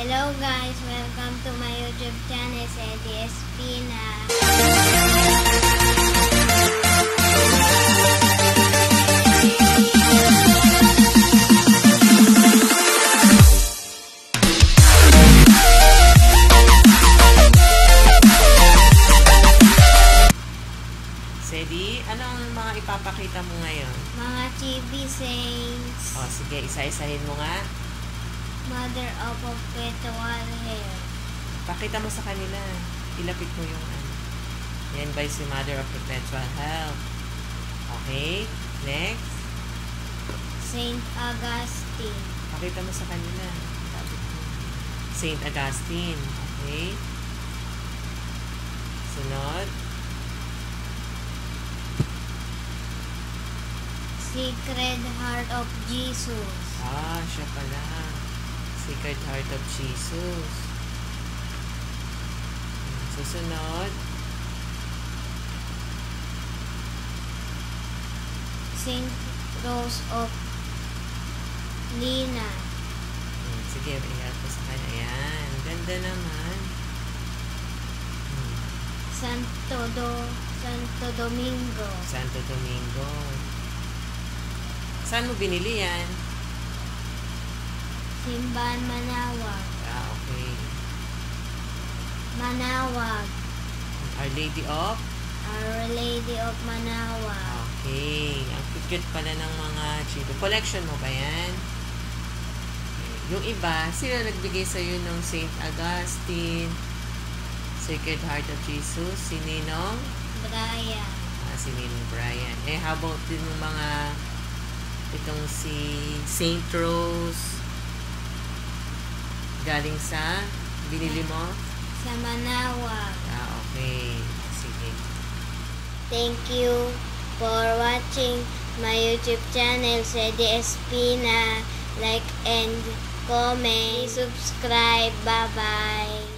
Hello guys, welcome to my YouTube channel, Eddie Espina. Sedi, ano ang mga ipapakita mo ngayon? Mga chibi saints. O, sige, isa-isahin mo nga. Mother of perpetual hair. Pakita mo sa kanila. Ilapit mo yung ano. Yan ba si Mother of Perpetual Health? Okay. Next. Saint Augustine. Pakita mo sa kanila. Ilapit mo. Saint Augustine. Okay. Sunod. Sacred Heart of Jesus. Ah, siya pala. Sacred Heart of Jesus. Susunod. Saint Rose of Lina. Sige, iharap ko sa kanya. Ayan. Ganda naman. Santo Domingo. Santo Domingo. Saan mo binili yan? Simbahan Manawag. Ah, okay. Manawag. Our Lady of? Our Lady of Manawag. Okay. Ang cute pala ng mga chibo. Collection mo ba yan? Okay. Yung iba, sila nagbigay sa'yo ng Saint Augustine, Sacred Heart of Jesus, si Ninong? Brian. Si Ninong Brian. How about din yung mga itong si Saint Rose galing sa binili mo? Sa Manawag. Ah, okay. Sige. Thank you for watching my YouTube channel, Eddie Espina. Like and comment. Please subscribe. Bye-bye.